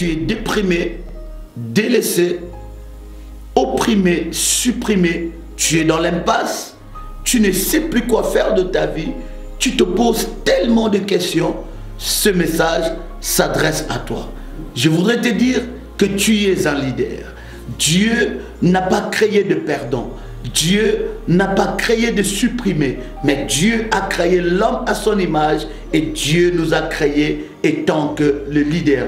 tu es déprimé, délaissé, opprimé, supprimé, tu es dans l'impasse, tu ne sais plus quoi faire de ta vie, tu te poses tellement de questions, ce message s'adresse à toi. Je voudrais te dire que tu es un leader. Dieu n'a pas créé de perdants. Dieu n'a pas créé de supprimés, mais Dieu a créé l'homme à son image et Dieu nous a créés étant que le leader.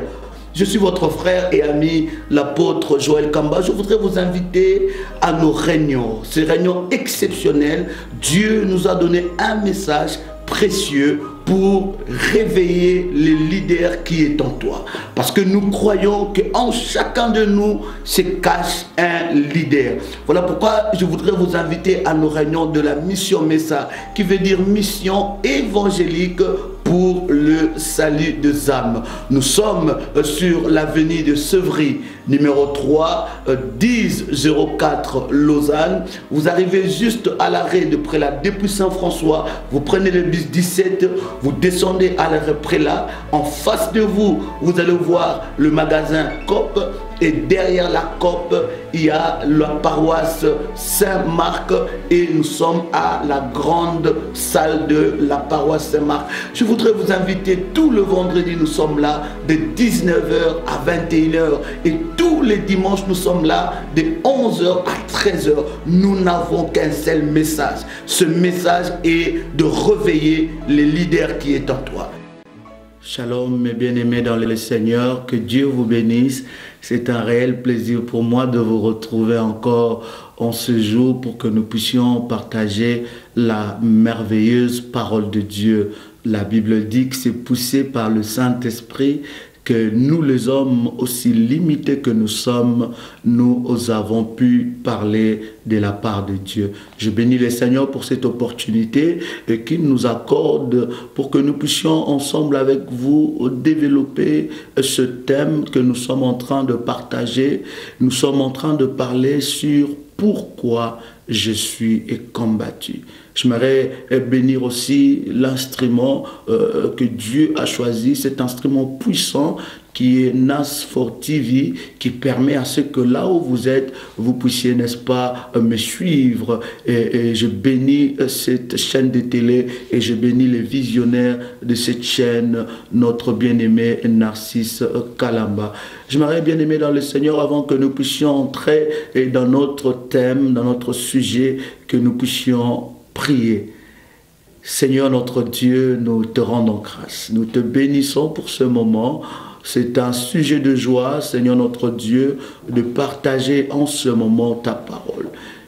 Je suis votre frère et ami, l'apôtre Joël Kamba. Je voudrais vous inviter à nos réunions, ces réunions exceptionnelles. Dieu nous a donné un message précieux pour réveiller le leader qui est en toi. Parce que nous croyons qu'en chacun de nous se cache un leader. Voilà pourquoi je voudrais vous inviter à nos réunions de la mission Messa, qui veut dire mission évangélique pour le salut des âmes. Nous sommes sur l'avenue de Sevry, numéro 3, 1004 Lausanne. Vous arrivez juste à l'arrêt de Prélat depuis Saint-François. Vous prenez le bus 17, vous descendez à l'arrêt Prélat. En face de vous, vous allez voir le magasin COP. Et derrière la COP, il y a la paroisse Saint-Marc et nous sommes à la grande salle de la paroisse Saint-Marc. Je voudrais vous inviter tout le vendredi, nous sommes là de 19h à 21h et tous les dimanches, nous sommes là de 11h à 13h. Nous n'avons qu'un seul message. Ce message est de réveiller le leader qui est en toi. Shalom mes bien-aimés dans le Seigneur, que Dieu vous bénisse. C'est un réel plaisir pour moi de vous retrouver encore en ce jour pour que nous puissions partager la merveilleuse parole de Dieu. La Bible dit que c'est poussé par le Saint-Esprit que nous les hommes, aussi limités que nous sommes, nous avons pu parler de la part de Dieu. Je bénis le Seigneur pour cette opportunité qu'il nous accorde pour que nous puissions ensemble avec vous développer ce thème que nous sommes en train de partager. Nous sommes en train de parler sur pourquoi je suis combattu. J'aimerais bénir aussi l'instrument que Dieu a choisi, cet instrument puissant qui est NAS4 TV, qui permet à ce que là où vous êtes, vous puissiez, n'est-ce pas, me suivre. Et je bénis cette chaîne de télé et je bénis les visionnaires de cette chaîne, notre bien-aimé Narcisse Kalamba. J'aimerais bien aimer dans le Seigneur, avant que nous puissions entrer dans notre thème, dans notre sujet, que nous puissions prier. Seigneur notre Dieu, nous te rendons grâce. Nous te bénissons pour ce moment. C'est un sujet de joie, Seigneur notre Dieu, de partager en ce moment ta parole.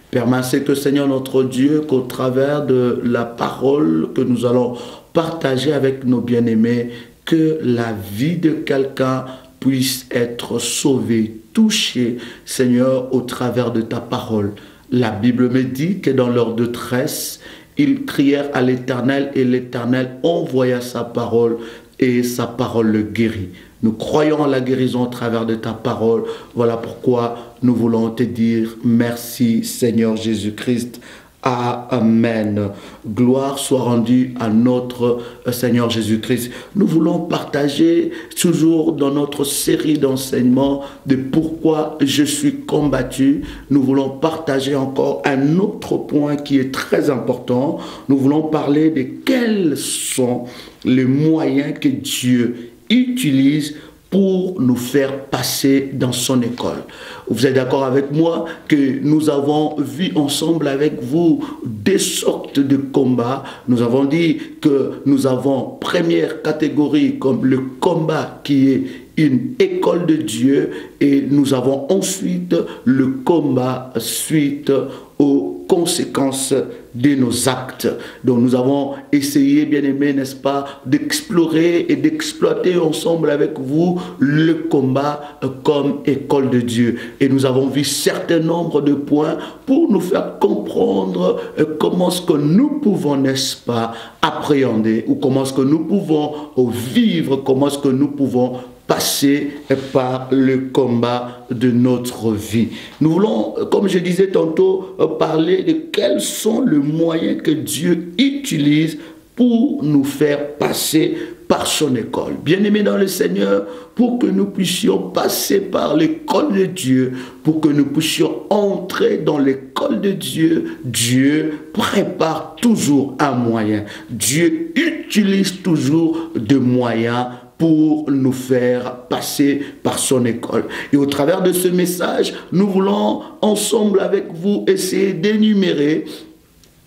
Permettez que, Seigneur notre Dieu, qu'au travers de la parole que nous allons partager avec nos bien-aimés, que la vie de quelqu'un puisse être sauvée, touchée, Seigneur, au travers de ta parole. La Bible me dit que dans leur détresse, ils crièrent à l'Éternel et l'Éternel envoya sa parole et sa parole le guérit. Nous croyons en la guérison au travers de ta parole. Voilà pourquoi nous voulons te dire merci Seigneur Jésus-Christ. Amen. Gloire soit rendue à notre Seigneur Jésus-Christ. Nous voulons partager toujours dans notre série d'enseignements de pourquoi je suis combattu. Nous voulons partager encore un autre point qui est très important. Nous voulons parler de quels sont les moyens que Dieu utilise pour nous faire passer dans son école. Vous êtes d'accord avec moi que nous avons vu ensemble avec vous des sortes de combats. Nous avons dit que nous avons première catégorie comme le combat qui est une école de Dieu et nous avons ensuite le combat suite aux conséquences de nos actes. Donc nous avons essayé, bien aimé, n'est-ce pas, d'explorer et d'exploiter ensemble avec vous le combat comme école de Dieu. Et nous avons vu certain nombre de points pour nous faire comprendre comment est-ce que nous pouvons, n'est-ce pas, appréhender ou comment est-ce que nous pouvons vivre, comment est-ce que nous pouvons passer par le combat de notre vie. Nous voulons, comme je disais tantôt, parler de quels sont les moyens que Dieu utilise pour nous faire passer par par son école. Bien-aimés dans le Seigneur, pour que nous puissions passer par l'école de Dieu, pour que nous puissions entrer dans l'école de Dieu, Dieu prépare toujours un moyen. Dieu utilise toujours des moyens pour nous faire passer par son école. Et au travers de ce message, nous voulons ensemble avec vous essayer d'énumérer,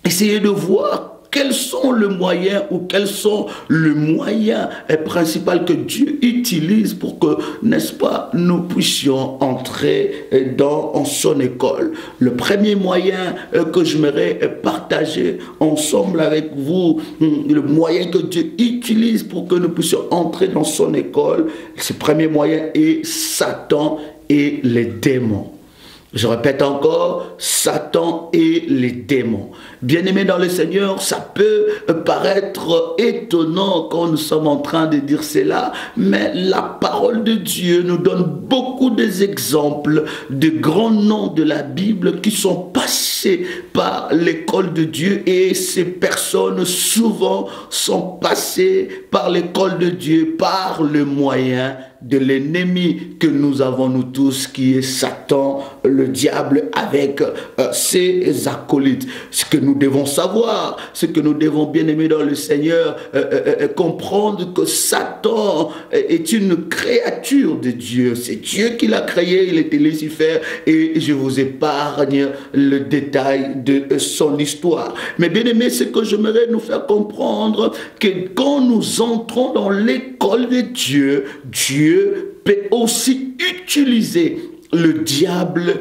essayer de voir quels sont les moyens ou quels sont les moyens principaux que Dieu utilise pour que, n'est-ce pas, nous puissions entrer dans son école. Le premier moyen que j'aimerais partager ensemble avec vous, le moyen que Dieu utilise pour que nous puissions entrer dans son école, ce premier moyen est Satan et les démons. Je répète encore, Satan et les démons. Bien-aimés dans le Seigneur, ça peut paraître étonnant quand nous sommes en train de dire cela, mais la parole de Dieu nous donne beaucoup d'exemples de grands noms de la Bible qui sont passés par l'école de Dieu, et ces personnes souvent sont passées par l'école de Dieu par le moyen de l'ennemi que nous avons nous tous, qui est Satan, le diable, avec ses acolytes. Ce que nous devons savoir, ce que nous devons, bien aimer dans le Seigneur, comprendre que Satan est une créature de Dieu. C'est Dieu qui l'a créé, il était Lucifer, et je vous épargne le détail de son histoire. Mais bien aimé, ce que j'aimerais nous faire comprendre, que quand nous entrons dans l'école de Dieu, Dieu peut aussi utiliser le diable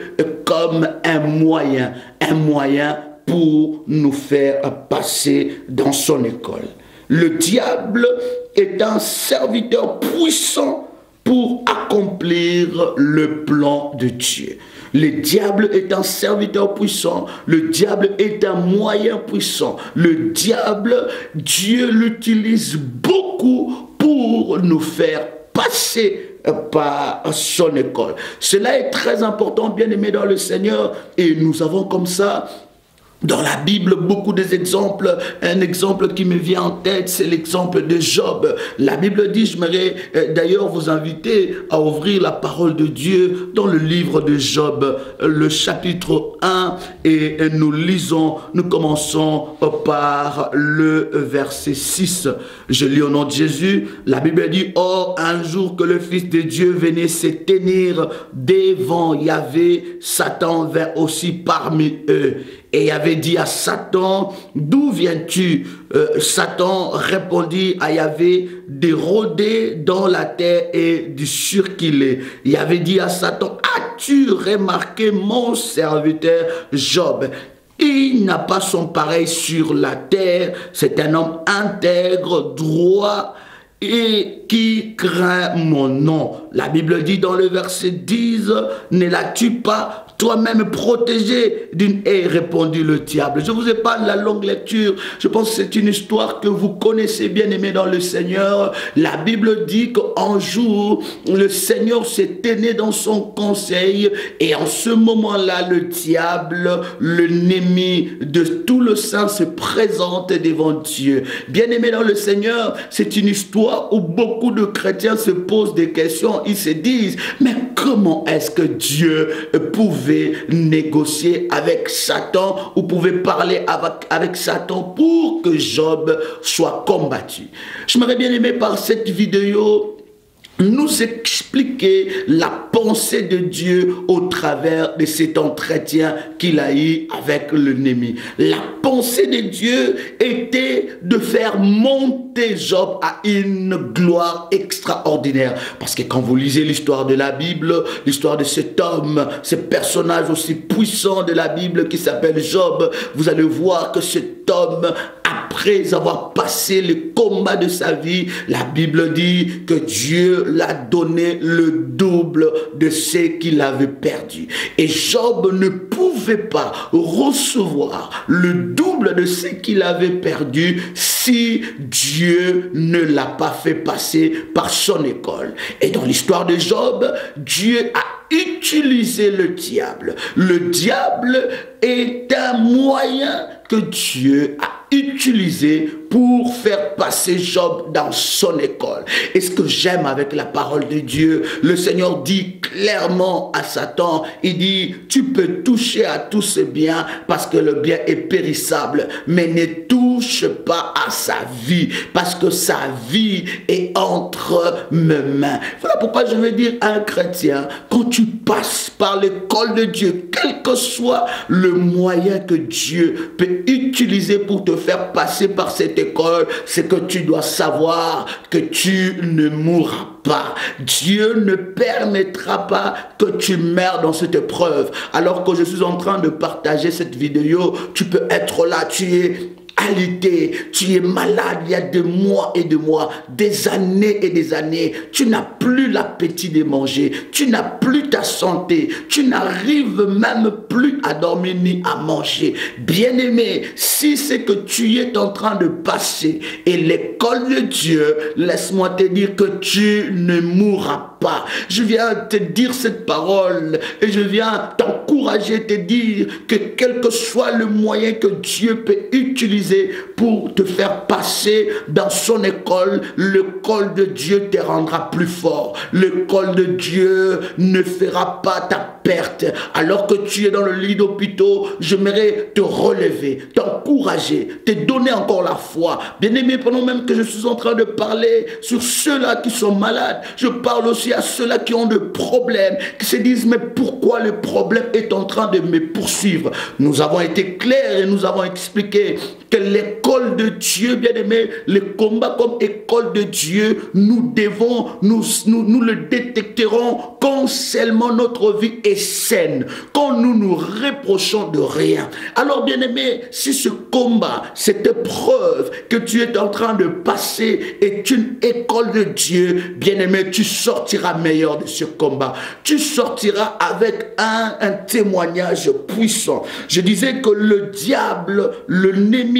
comme un moyen pour nous faire passer dans son école. Le diable est un serviteur puissant pour accomplir le plan de Dieu. Le diable est un serviteur puissant. Le diable est un moyen puissant. Le diable, Dieu l'utilise beaucoup pour nous faire passer par son école. Cela est très important, bien aimé dans le Seigneur, et nous avons comme ça dans la Bible beaucoup d'exemples. Un exemple qui me vient en tête, c'est l'exemple de Job. La Bible dit, j'aimerais d'ailleurs vous inviter à ouvrir la parole de Dieu dans le livre de Job, le chapitre 1, et nous lisons, nous commençons par le verset 6. Je lis au nom de Jésus. La Bible dit, or un jour que le Fils de Dieu venait se tenir devant Yahvé, Satan vint aussi parmi eux. Et avait dit à Satan, d'où viens-tu? Satan répondit à Yahvé, de rôder dans la terre et du sûr qu'il est. Yahvé dit à Satan, as-tu remarqué mon serviteur Job? Il n'a pas son pareil sur la terre, c'est un homme intègre, droit, et qui craint mon nom. La Bible dit dans le verset 10, ne l'as-tu pas toi-même protégé d'une haie, répondit le diable. Je vous épargne la longue lecture. Je pense que c'est une histoire que vous connaissez, bien aimé dans le Seigneur. La Bible dit qu'un jour, le Seigneur s'est tenu dans son conseil, et en ce moment-là, le diable, l'ennemi de tout le saint, se présente devant Dieu. Bien aimé dans le Seigneur, c'est une histoire où beaucoup de chrétiens se posent des questions. Ils se disent, mais comment est-ce que Dieu pouvait négocier avec Satan, ou pouvait parler avec Satan pour que Job soit combattu? J'aimerais bien aimer par cette vidéo nous expliquer la pensée de Dieu au travers de cet entretien qu'il a eu avec l'ennemi. La pensée de Dieu était de faire monter Job à une gloire extraordinaire. Parce que quand vous lisez l'histoire de la Bible, l'histoire de cet homme, ce personnage aussi puissant de la Bible qui s'appelle Job, vous allez voir que cet homme, après avoir passé le combat de sa vie, la Bible dit que Dieu l'a donné le double de ce qu'il avait perdu. Et Job ne pouvait pas recevoir le double de ce qu'il avait perdu si Dieu ne l'a pas fait passer par son école. Et dans l'histoire de Job, Dieu a utilisé le diable. Le diable est un moyen que Dieu a utilisé pour faire passer Job dans son école. Et ce que j'aime avec la parole de Dieu, le Seigneur dit clairement à Satan, il dit, tu peux toucher à tout ce bien parce que le bien est périssable, mais ne touche pas à sa vie parce que sa vie est entre mes mains. Voilà pourquoi je veux dire à un chrétien, quand tu passes par l'école de Dieu, quel que soit le moyen que Dieu peut utiliser pour te faire passer par cette école, c'est que tu dois savoir que tu ne mourras pas. Dieu ne permettra pas que tu meurs dans cette épreuve. Alors que je suis en train de partager cette vidéo, tu peux être là, tu es alité, tu es malade il y a des mois et des mois, des années et des années, tu n'as plus l'appétit de manger, tu n'as plus ta santé, tu n'arrives même plus à dormir ni à manger. Bien-aimé, si c'est que tu es en train de passer et l'école de Dieu, laisse-moi te dire que tu ne mourras pas. Je viens te dire cette parole et je viens t'encourager, te dire que quel que soit le moyen que Dieu peut utiliser pour te faire passer dans son école, l'école de Dieu te rendra plus fort. L'école de Dieu ne fera pas ta perte. Alors que tu es dans le lit d'hôpital, j'aimerais te relever, t'encourager, te donner encore la foi. Bien-aimé, pendant même que je suis en train de parler sur ceux-là qui sont malades, je parle aussi à ceux-là qui ont des problèmes, qui se disent, mais pourquoi le problème est en train de me poursuivre? Nous avons été clairs et nous avons expliqué que l'école de Dieu, bien-aimé, le combat comme école de Dieu, nous devons, nous le détecterons quand seulement notre vie est saine, quand nous nous reprochons de rien. Alors, bien-aimé, si ce combat, cette épreuve que tu es en train de passer est une école de Dieu, bien-aimé, tu sortiras meilleur de ce combat. Tu sortiras avec un témoignage puissant. Je disais que le diable, l'ennemi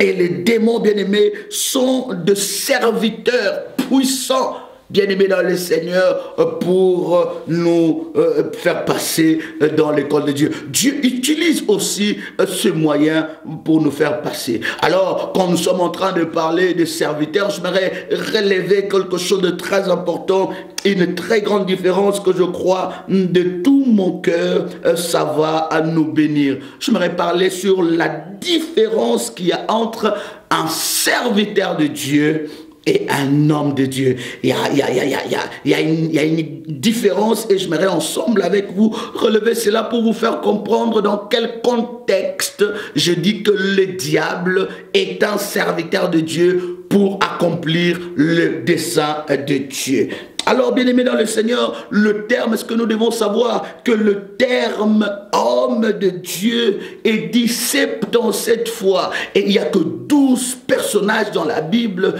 et les démons, bien-aimés, sont de serviteurs puissants, bien-aimés dans le Seigneur, pour nous faire passer dans l'école de Dieu. Dieu utilise aussi ce moyen pour nous faire passer. Alors, quand nous sommes en train de parler de serviteurs, j'aimerais relever quelque chose de très important, une très grande différence que je crois de tout mon cœur, ça va nous bénir. J'aimerais parler sur la différence qu'il y a entre un serviteur de Dieu et un homme de Dieu. Il y a une différence et j'aimerais ensemble avec vous relever cela pour vous faire comprendre dans quel contexte je dis que le diable est un serviteur de Dieu pour accomplir le dessein de Dieu. Alors, bien-aimés dans le Seigneur, le terme, est-ce que nous devons savoir que le terme homme de Dieu est dit 77 fois. Et il n'y a que 12 personnages dans la Bible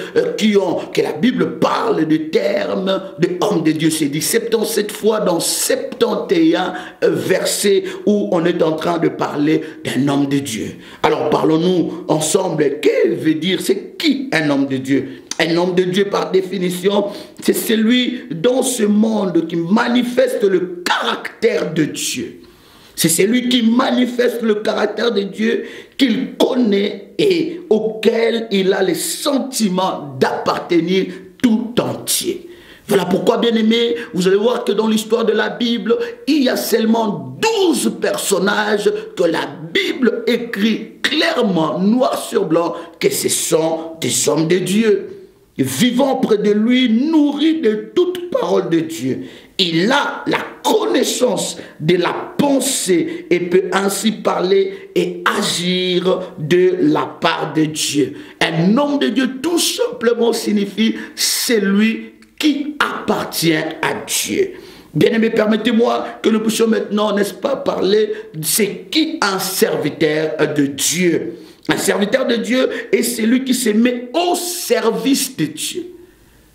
que la Bible parle de terme de homme de Dieu. C'est dit 77 fois dans 71 versets où on est en train de parler d'un homme de Dieu. Alors, parlons-nous ensemble. Que veut dire, c'est qui un homme de Dieu? Un homme de Dieu, par définition, c'est celui dans ce monde qui manifeste le caractère de Dieu. C'est celui qui manifeste le caractère de Dieu qu'il connaît et auquel il a le sentiment d'appartenir tout entier. Voilà pourquoi, bien aimé, vous allez voir que dans l'histoire de la Bible, il y a seulement 12 personnages que la Bible écrit clairement, noir sur blanc, que ce sont des hommes de Dieu. Vivant près de lui, nourri de toute parole de Dieu. Il a la connaissance de la pensée et peut ainsi parler et agir de la part de Dieu. Un homme de Dieu tout simplement signifie celui qui appartient à Dieu. Bien-aimés, permettez-moi que nous puissions maintenant, n'est-ce pas, parler de ce qui un serviteur de Dieu. Un serviteur de Dieu est celui qui se met au service de Dieu.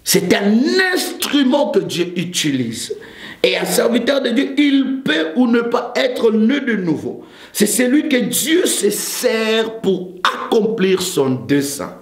C'est un instrument que Dieu utilise. Et un serviteur de Dieu, il peut ou ne pas être né de nouveau. C'est celui que Dieu se sert pour accomplir son dessein.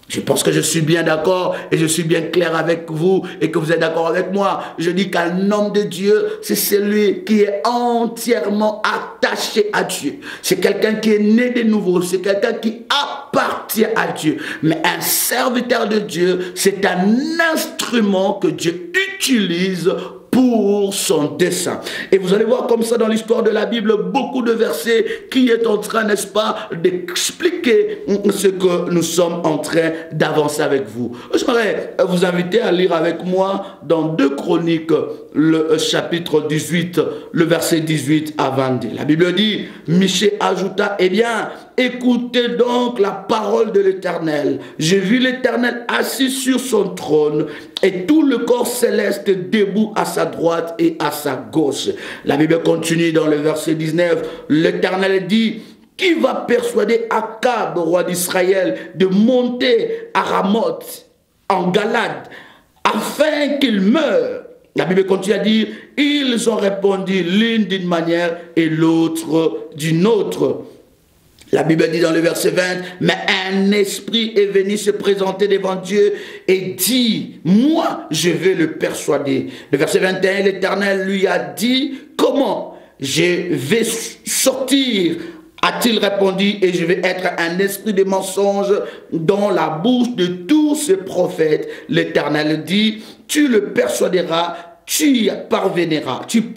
Je pense que je suis bien d'accord et je suis bien clair avec vous et que vous êtes d'accord avec moi. Je dis qu'un homme de Dieu, c'est celui qui est entièrement attaché à Dieu. C'est quelqu'un qui est né de nouveau. C'est quelqu'un qui appartient à Dieu. Mais un serviteur de Dieu, c'est un instrument que Dieu utilise pour son dessein. Et vous allez voir comme ça dans l'histoire de la Bible, beaucoup de versets qui est en train, n'est-ce pas, d'expliquer ce que nous sommes en train d'avancer avec vous. J'aimerais vous inviter à lire avec moi dans 2 Chroniques, le chapitre 18, le verset 18 à 22. La Bible dit, Michée ajouta, eh bien, écoutez donc la parole de l'Éternel. J'ai vu l'Éternel assis sur son trône et tout le corps céleste debout à sa droite et à sa gauche. La Bible continue dans le verset 19. L'Éternel dit, qui va persuader Akab, roi d'Israël, de monter à Ramoth, en Galade, afin qu'il meure? La Bible continue à dire, ils ont répondu l'une d'une manière et l'autre d'une autre. La Bible dit dans le verset 20, mais un esprit est venu se présenter devant Dieu et dit, moi je vais le persuader. Le verset 21, l'Éternel lui a dit, comment? Je vais sortir, a-t-il répondu, et je vais être un esprit de mensonge dans la bouche de tous ces prophètes. L'Éternel dit, tu le persuaderas, tu parviendras, tu le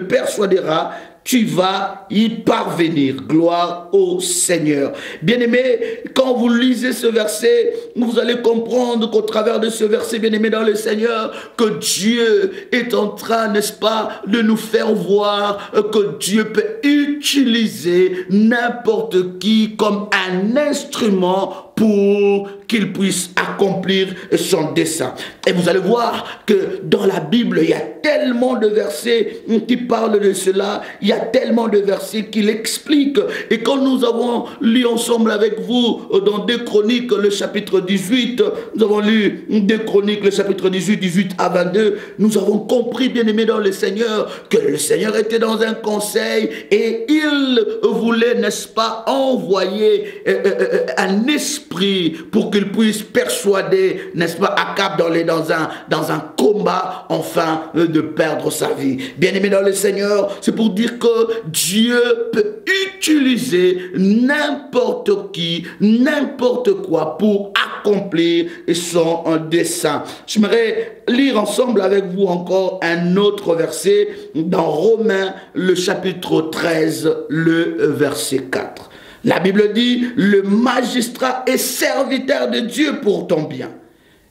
persuaderas, tu vas y parvenir. Gloire au Seigneur. Bien-aimés, quand vous lisez ce verset, vous allez comprendre qu'au travers de ce verset, bien-aimés dans le Seigneur, que Dieu est en train, n'est-ce pas, de nous faire voir que Dieu peut utiliser n'importe qui comme un instrument pour qu'il puisse accomplir son dessein. Et vous allez voir que dans la Bible, il y a tellement de versets qui parlent de cela, il y a tellement de versets qui l'expliquent. Et quand nous avons lu ensemble avec vous dans 2 Chroniques, le chapitre 18, nous avons lu 2 Chroniques, le chapitre 18, 18 à 22, nous avons compris, bien-aimés dans le Seigneur, que le Seigneur était dans un conseil et il voulait, n'est-ce pas, envoyer un esprit pour qu'il puisse persuader, n'est-ce pas, Akab dans un combat, enfin, de perdre sa vie. Bien-aimé dans le Seigneur, c'est pour dire que Dieu peut utiliser n'importe qui, n'importe quoi pour accomplir son dessein. J'aimerais lire ensemble avec vous encore un autre verset dans Romains, le chapitre 13, le verset 4. La Bible dit, le magistrat est serviteur de Dieu pour ton bien.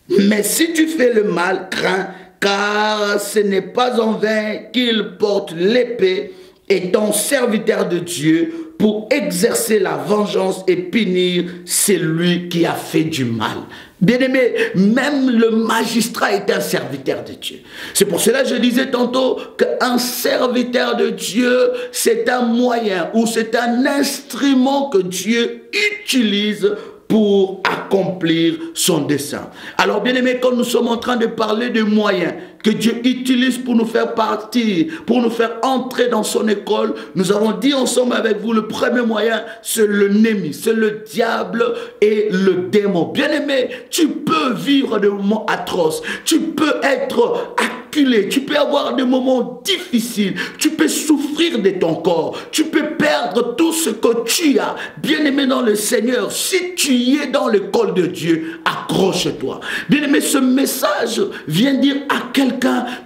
Mais si tu fais le mal, crains, car ce n'est pas en vain qu'il porte l'épée, étant serviteur de Dieu pour exercer la vengeance et punir celui qui a fait du mal. Bien-aimé, même le magistrat est un serviteur de Dieu. C'est pour cela que je disais tantôt qu'un serviteur de Dieu, c'est un moyen ou c'est un instrument que Dieu utilise pour accomplir son dessein. Alors, bien-aimés, quand nous sommes en train de parler de moyens que Dieu utilise pour nous faire partir, pour nous faire entrer dans son école, nous avons dit ensemble avec vous, le premier moyen, c'est l'ennemi, c'est le diable et le démon. Bien-aimé, tu peux vivre des moments atroces, tu peux être acculé, tu peux avoir des moments difficiles, tu peux souffrir de ton corps, tu peux perdre tout ce que tu as. Bien-aimé dans le Seigneur, si tu y es dans l'école de Dieu, accroche-toi. Bien-aimé, ce message vient dire à quelqu'un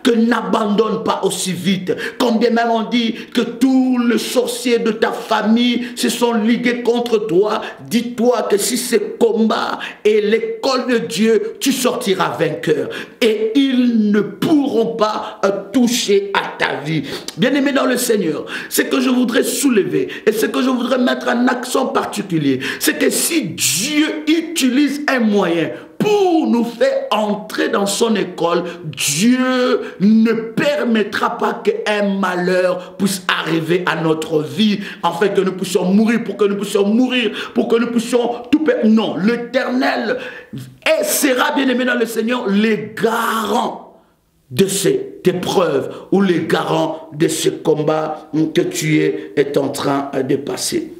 que n'abandonne pas aussi vite. Quand bien même on dit que tous les sorciers de ta famille se sont ligués contre toi, dis-toi que si ce combat est l'école de Dieu, tu sortiras vainqueur. Et ils ne pourront pas toucher à ta vie. Bien-aimé dans le Seigneur, ce que je voudrais soulever et ce que je voudrais mettre un accent particulier, c'est que si Dieu utilise un moyen pour nous faire entrer dans son école, Dieu ne permettra pas qu'un malheur puisse arriver à notre vie, afin que nous puissions mourir, pour que nous puissions mourir, pour que nous puissions tout perdre. Non, l'Éternel sera, bien-aimé dans le Seigneur, les garants de cette épreuve ou les garants de ce combat que tu es en train de passer.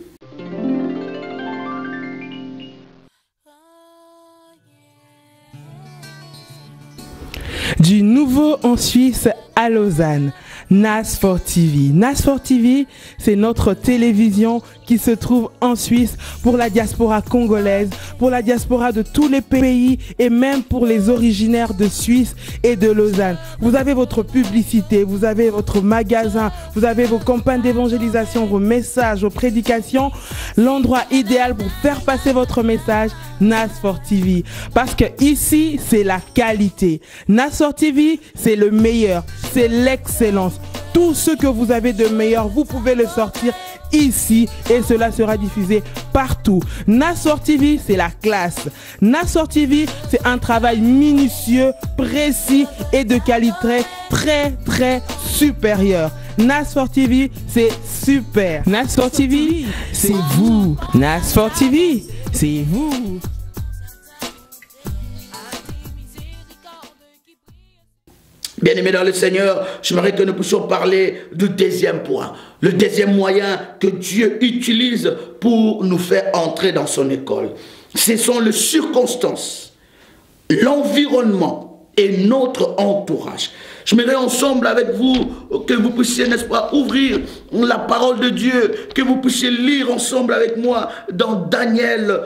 Bientôt en Suisse, à Lausanne, NAS4 TV. NAS4 TV, c'est notre télévision qui se trouve en Suisse pour la diaspora congolaise, pour la diaspora de tous les pays et même pour les originaires de Suisse et de Lausanne. Vous avez votre publicité, vous avez votre magasin, vous avez vos campagnes d'évangélisation, vos messages, vos prédications. L'endroit idéal pour faire passer votre message, NAS4 TV. Parce que ici, c'est la qualité. NAS4 TV, c'est le meilleur, c'est l'excellence. Tout ce que vous avez de meilleur, vous pouvez le sortir ici et cela sera diffusé partout. NAS4 TV, c'est la classe. NAS4 TV, c'est un travail minutieux, précis et de qualité très supérieure. NAS4 TV, c'est super. NAS4 TV, c'est vous. NAS4 TV, c'est vous. Bien-aimés dans le Seigneur, j'aimerais que nous puissions parler du deuxième point. Le deuxième moyen que Dieu utilise pour nous faire entrer dans son école. Ce sont les circonstances, l'environnement et notre entourage. J'aimerais ensemble avec vous que vous puissiez, n'est-ce pas, ouvrir la parole de Dieu, que vous puissiez lire ensemble avec moi dans Daniel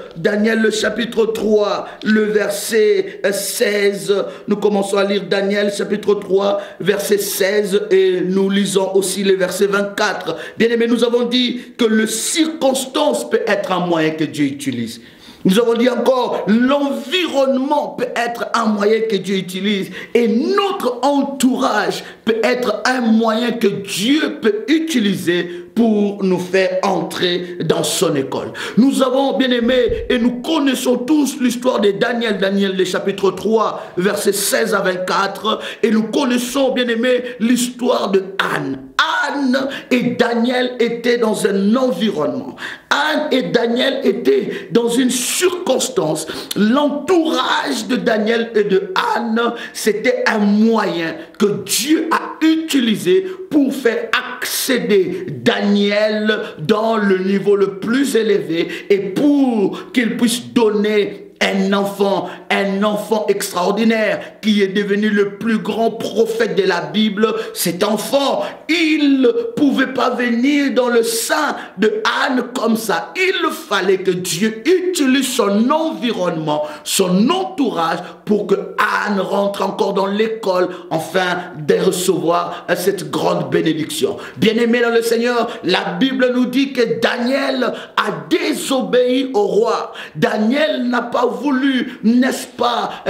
le chapitre 3, le verset 16. Nous commençons à lire Daniel chapitre 3, verset 16 et nous lisons aussi le verset 24. Bien aimé, nous avons dit que le circonstance peut être un moyen que Dieu utilise. Nous avons dit encore, l'environnement peut être un moyen que Dieu utilise et notre entourage peut être un moyen que Dieu peut utiliser pour nous faire entrer dans son école. Nous avons bien aimé et nous connaissons tous l'histoire de Daniel, le chapitre 3, versets 16 à 24 et nous connaissons bien aimé l'histoire de Anne. Anne et Daniel étaient dans un environnement. Anne et Daniel étaient dans une circonstance. L'entourage de Daniel et de Anne, c'était un moyen que Dieu a utilisé pour faire accéder Daniel dans le niveau le plus élevé et pour qu'il puisse donner un enfant extraordinaire qui est devenu le plus grand prophète de la Bible. Cet enfant, il ne pouvait pas venir dans le sein de Anne comme ça. Il fallait que Dieu utilise son environnement, son entourage pour que Anne rentre encore dans l'école afin de recevoir cette grande bénédiction. Bien-aimé dans le Seigneur, la Bible nous dit que Daniel a désobéi au roi. Daniel n'a pas voulu, n'est-ce pas,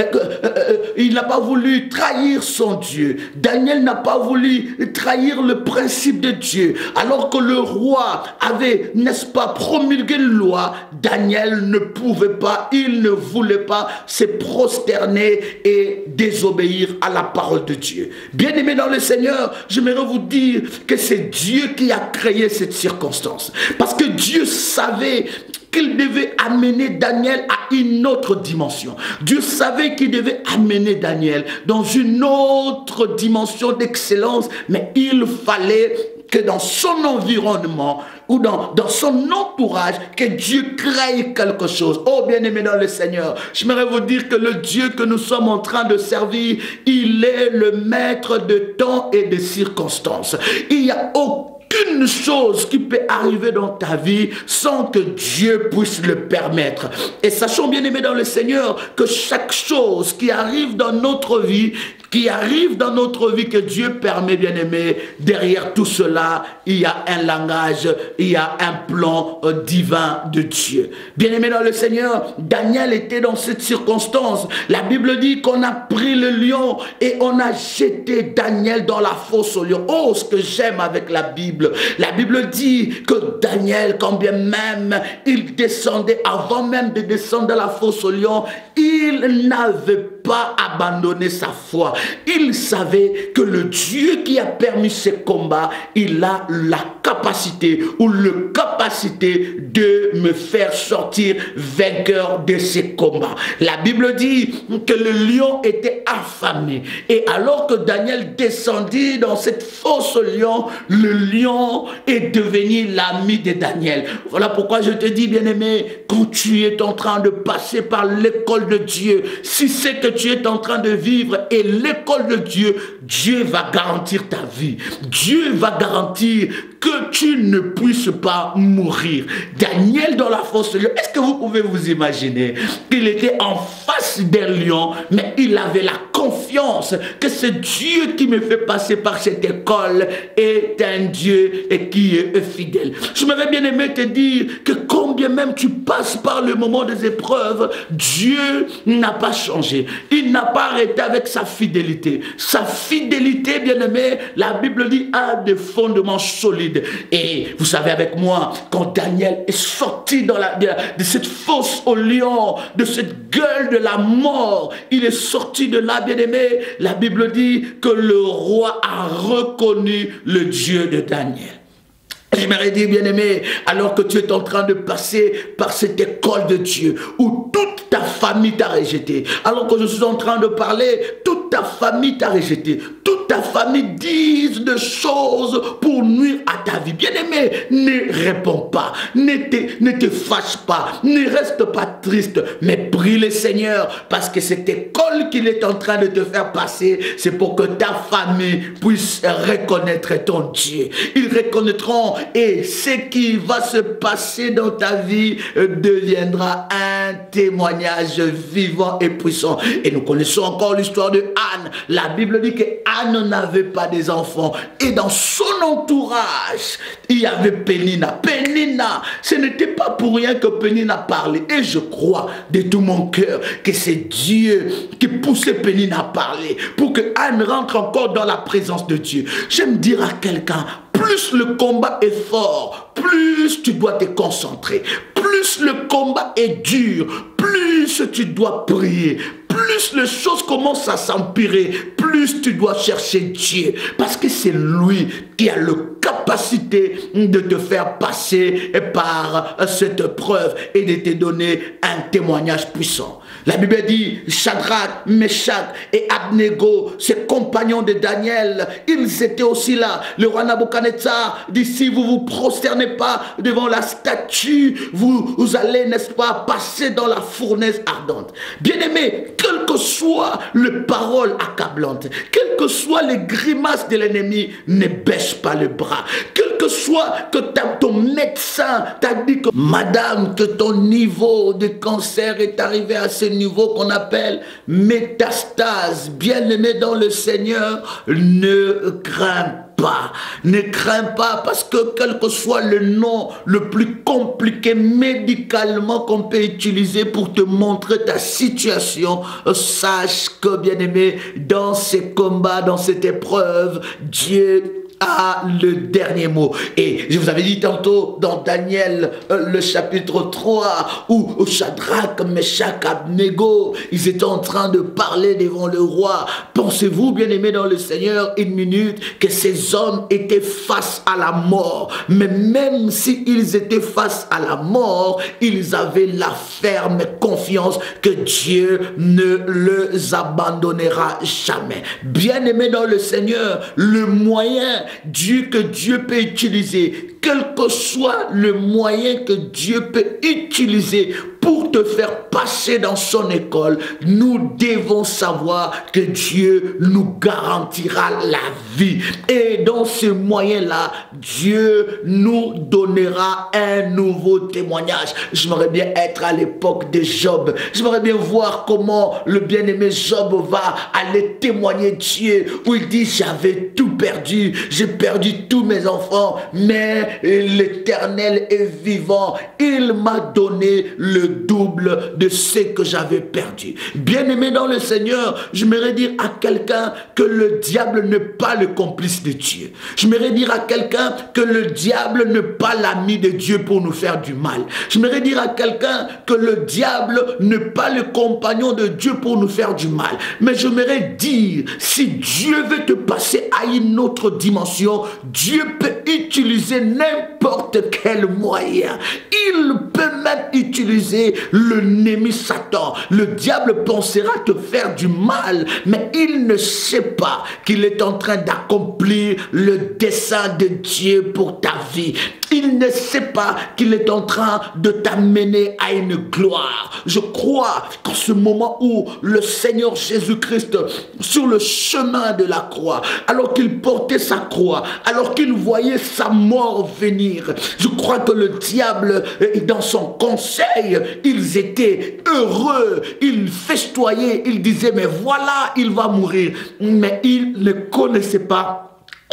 il n'a pas voulu trahir son Dieu. Daniel n'a pas voulu trahir le principe de Dieu. Alors que le roi avait, n'est-ce pas, promulgué une loi, Daniel ne pouvait pas, il ne voulait pas se prosterner et désobéir à la parole de Dieu. Bien-aimé dans le Seigneur, j'aimerais vous dire que c'est Dieu qui a créé cette circonstance. Parce que Dieu savait qu'il devait amener Daniel à une autre dimension. Dieu savait qu'il devait amener Daniel dans une autre dimension d'excellence, mais il fallait que dans son environnement ou dans son entourage, que Dieu crée quelque chose. Oh bien-aimé dans le Seigneur, j'aimerais vous dire que le Dieu que nous sommes en train de servir, il est le maître de temps et de circonstances. Il n'y a aucune chose qui peut arriver dans ta vie sans que Dieu puisse le permettre. Et sachons bien aimés dans le Seigneur que chaque chose qui arrive dans notre vie, que Dieu permet, bien aimé, derrière tout cela, il y a un langage, il y a un plan divin de Dieu. Bien aimé dans le Seigneur, Daniel était dans cette circonstance. La Bible dit qu'on a pris le lion et on a jeté Daniel dans la fosse au lion. Oh, ce que j'aime avec la Bible. La Bible dit que Daniel, quand bien même il descendait, avant même de descendre dans la fosse au lion, il n'avait pas abandonné sa foi. Il savait que le Dieu qui a permis ce combat, il a la capacité ou le capacité de me faire sortir vainqueur de ces combats. La Bible dit que le lion était affamé. Et alors que Daniel descendit dans cette fosse au lion, le lion est devenu l'ami de Daniel. Voilà pourquoi je te dis, bien-aimé, quand tu es en train de passer par l'école de Dieu, si c'est que tu es en train de vivre est l'école de Dieu, Dieu va garantir ta vie. Dieu va garantir que tu ne puisses pas mourir. Daniel dans la fosse lion, est-ce que vous pouvez vous imaginer qu'il était en face d'un lion, mais il avait la confiance que ce Dieu qui me fait passer par cette école est un Dieu et qui est fidèle. Je m'aurais bien aimé te dire que combien même tu passes par le moment des épreuves, Dieu n'a pas changé. Il n'a pas arrêté avec sa fidélité. Sa fidélité, bien aimé, la Bible dit, a des fondements solides. Et vous savez avec moi, quand Daniel est sorti de cette fosse au lion, de cette gueule de la mort, il est sorti de là, bien aimé, la Bible dit que le roi a reconnu le Dieu de Daniel. J'aimerais dire, bien-aimé, alors que tu es en train de passer par cette école de Dieu, où toute ta famille t'a rejeté, alors que je suis en train de parler, toute ta famille t'a rejeté, toute ta famille dit des choses pour nuire à ta vie. Bien-aimé, ne réponds pas, ne te fâche pas, ne reste pas triste, mais prie le Seigneur, parce que cette école qu'il est en train de te faire passer, c'est pour que ta famille puisse reconnaître ton Dieu. Ils reconnaîtront. Et ce qui va se passer dans ta vie deviendra un témoignage vivant et puissant. Et nous connaissons encore l'histoire de Anne. La Bible dit que Anne n'avait pas des enfants. Et dans son entourage, il y avait Pénina. Pénina, ce n'était pas pour rien que Pénina parlait. Et je crois de tout mon cœur que c'est Dieu qui poussait Pénina à parler pour que Anne rentre encore dans la présence de Dieu. J'aime dire à quelqu'un, plus le combat est fort, plus tu dois te concentrer. Plus le combat est dur, plus tu dois prier. Plus les choses commencent à s'empirer, plus tu dois chercher Dieu. Parce que c'est lui qui a la capacité de te faire passer par cette preuve et de te donner un témoignage puissant. La Bible dit, Shadrach, Meshach et Abnego, ses compagnons de Daniel, ils étaient aussi là. Le roi Nabuchodonosor dit, si vous ne vous prosternez pas devant la statue, vous allez, n'est-ce pas, passer dans la fournaise ardente. Bien-aimé, quelle que soit les paroles accablantes, quelles que soient les grimaces de l'ennemi, ne baisse pas le bras. Quel que soit que ton médecin t'a dit que, madame, que ton niveau de cancer est arrivé à ce niveau qu'on appelle métastase, bien-aimé dans le Seigneur, ne crains pas. Ne crains pas, parce que quel que soit le nom le plus compliqué médicalement qu'on peut utiliser pour te montrer ta situation, sache que, bien-aimé, dans ces combats, dans cette épreuve, Dieu a le dernier mot. Et je vous avais dit tantôt dans Daniel le chapitre 3 où Shadrach, Meshach, Abnego, ils étaient en train de parler devant le roi. Pensez-vous, bien-aimés dans le Seigneur, une minute, que ces hommes étaient face à la mort. Mais même s'ils étaient face à la mort, ils avaient la ferme confiance que Dieu ne les abandonnera jamais. Bien-aimés dans le Seigneur, le moyen que Dieu peut utiliser, quel que soit le moyen que Dieu peut utiliser pour te faire passer dans son école, nous devons savoir que Dieu nous garantira la vie. Et dans ce moyen-là, Dieu nous donnera un nouveau témoignage. J'aimerais bien être à l'époque de Job. J'aimerais bien voir comment le bien-aimé Job va aller témoigner Dieu, où il dit, j'avais tout perdu, j'ai perdu tous mes enfants, mais l'Éternel est vivant. Il m'a donné le double de ce que j'avais perdu. Bien-aimé dans le Seigneur, j'aimerais dire à quelqu'un que le diable n'est pas le complice de Dieu. J'aimerais dire à quelqu'un que le diable n'est pas l'ami de Dieu pour nous faire du mal. J'aimerais dire à quelqu'un que le diable n'est pas le compagnon de Dieu pour nous faire du mal. Mais j'aimerais dire, si Dieu veut te passer à une autre dimension, Dieu peut utiliser n'importe n'importe quel moyen. Il peut même utiliser l'ennemi Satan. Le diable pensera te faire du mal, mais il ne sait pas qu'il est en train d'accomplir le dessein de Dieu pour ta vie. Il ne sait pas qu'il est en train de t'amener à une gloire. Je crois qu'en ce moment où le Seigneur Jésus-Christ, sur le chemin de la croix, alors qu'il portait sa croix, alors qu'il voyait sa mort venir, je crois que le diable, dans son conseil, ils étaient heureux, ils festoyaient, ils disaient, mais voilà, il va mourir. Mais ils ne connaissaient pas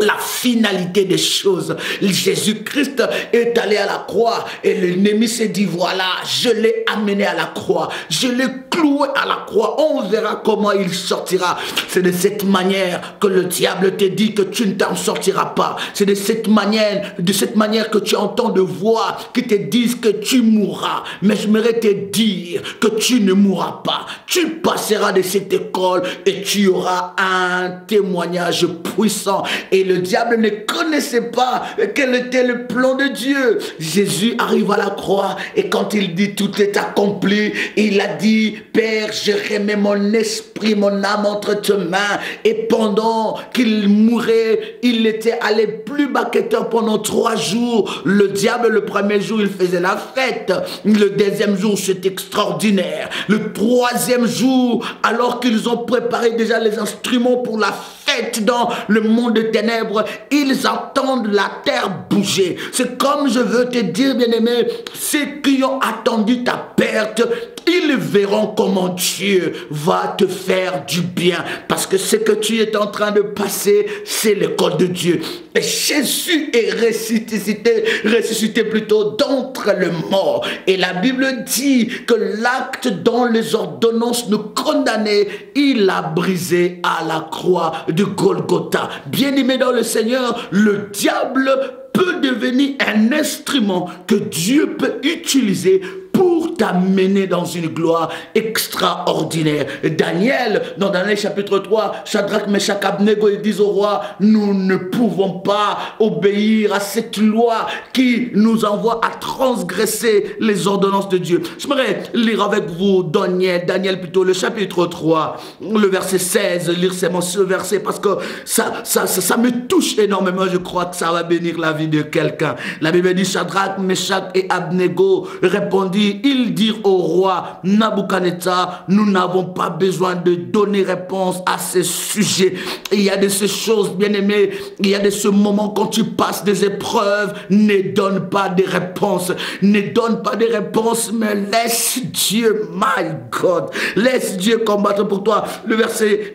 la finalité des choses. Jésus-Christ est allé à la croix et l'ennemi s'est dit, voilà, je l'ai amené à la croix, je l'ai cloué à la croix, on verra comment il sortira. C'est de cette manière que le diable te dit que tu ne t'en sortiras pas. C'est de cette manière que tu entends de voix qui te disent que tu mourras. Mais j'aimerais te dire que tu ne mourras pas. Tu passeras de cette école et tu auras un témoignage puissant. Et le diable ne connaissait pas quel était le plan de Dieu. Jésus arrive à la croix et quand il dit tout est accompli, il a dit, Père, je remets mon esprit, mon âme entre tes mains. Et pendant qu'il mourait, il était allé plus bas que terre pendant 3 jours. Le diable, le premier jour, il faisait la fête. Le deuxième jour, c'est extraordinaire. Le 3e jour, alors qu'ils ont préparé déjà les instruments pour la fête dans le monde de ténèbres, ils entendent la terre bouger. C'est comme je veux te dire, bien-aimé, ceux qui ont attendu ta perte, ils verront comment Dieu va te faire du bien. Parce que ce que tu es en train de passer, c'est l'école de Dieu. Et Jésus est ressuscité plutôt d'entre les morts. Et la Bible dit que l'acte dont les ordonnances nous condamnaient, il a brisé à la croix de Golgotha. Bien-aimé dans le Seigneur, le diable peut devenir un instrument que Dieu peut utiliser pour t'amener dans une gloire extraordinaire. Daniel, dans Daniel chapitre 3, Shadrach, Meshach, Abednego, ils disent au roi, nous ne pouvons pas obéir à cette loi qui nous envoie à transgresser les ordonnances de Dieu. J'aimerais lire avec vous Daniel plutôt, le chapitre 3, le verset 16, lire ce verset parce que ça me touche énormément. Je crois que ça va bénir la vie de quelqu'un. La Bible dit, Shadrach, Meshach et Abednego répondit, ils dirent au roi Nabuchodonosor, nous n'avons pas besoin de donner réponse à ce sujet. Il y a de ces choses, bien aimé, il y a de ce moment quand tu passes des épreuves, ne donne pas de réponse. Ne donne pas de réponse, mais laisse Dieu, my God, laisse Dieu combattre pour toi. Le verset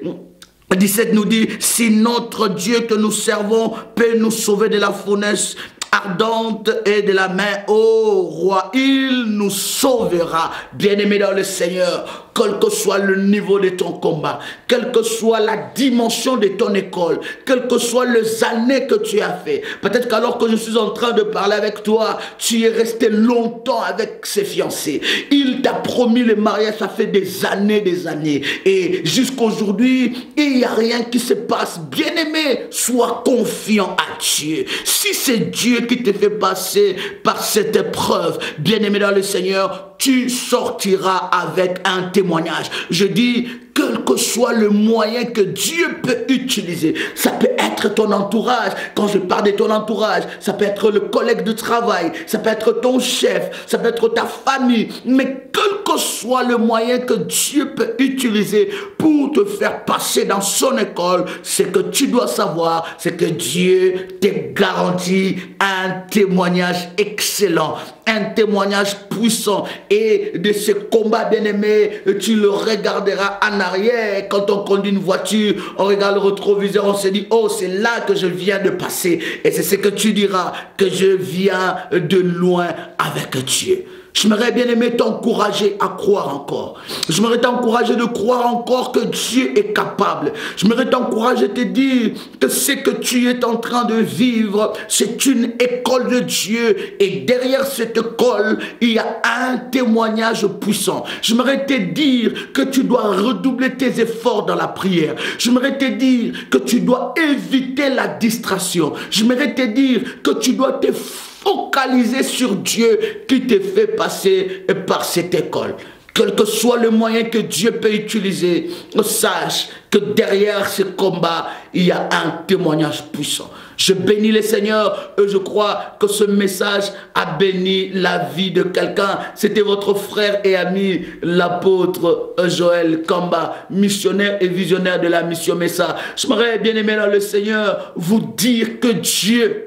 17 nous dit, si notre Dieu que nous servons peut nous sauver de la fournaise ardente et de la main au roi, il nous sauvera. Bien-aimé dans le Seigneur, quel que soit le niveau de ton combat, quelle que soit la dimension de ton école, quelles que soient les années que tu as fait, peut-être qu'alors que je suis en train de parler avec toi, tu es resté longtemps avec ses fiancés. Il t'a promis le mariage, ça fait des années, et jusqu'aujourd'hui, il n'y a rien qui se passe. Bien-aimé, sois confiant à Dieu. Si c'est Dieu qui te fait passer par cette épreuve, bien-aimé dans le Seigneur, tu sortiras avec un témoignage. Je dis, quel que soit le moyen que Dieu peut utiliser, ça peut être ton entourage. Quand je parle de ton entourage, ça peut être le collègue de travail, ça peut être ton chef, ça peut être ta famille, mais quel que soit le moyen que Dieu peut utiliser pour te faire passer dans son école, ce que tu dois savoir, c'est que Dieu te garantit un témoignage excellent, un témoignage puissant. Et de ce combat, bien-aimé, tu le regarderas en arrière. Quand on conduit une voiture, on regarde le rétroviseur, on se dit, oh, c'est là que je viens de passer. Et c'est ce que tu diras, que je viens de loin avec Dieu. J'aimerais bien aimer t'encourager à croire encore. J'aimerais t'encourager de croire encore que Dieu est capable. J'aimerais t'encourager et te dire que ce que tu es en train de vivre, c'est une école de Dieu. Et derrière cette école, il y a un témoignage puissant. J'aimerais te dire que tu dois redoubler tes efforts dans la prière. J'aimerais te dire que tu dois éviter la distraction. J'aimerais te dire que tu dois te focaliser sur Dieu qui te fait passer par cette école. Quel que soit le moyen que Dieu peut utiliser, sache que derrière ce combat, il y a un témoignage puissant. Je bénis le Seigneur et je crois que ce message a béni la vie de quelqu'un. C'était votre frère et ami, l'apôtre Joël Kamba, missionnaire et visionnaire de la mission Messa. J'aimerais bien aimé dans le Seigneur vous dire que Dieu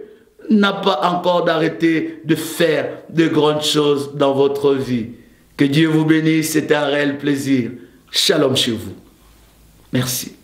n'a pas encore d'arrêter de faire de grandes choses dans votre vie. Que Dieu vous bénisse, c'était un réel plaisir. Shalom chez vous. Merci.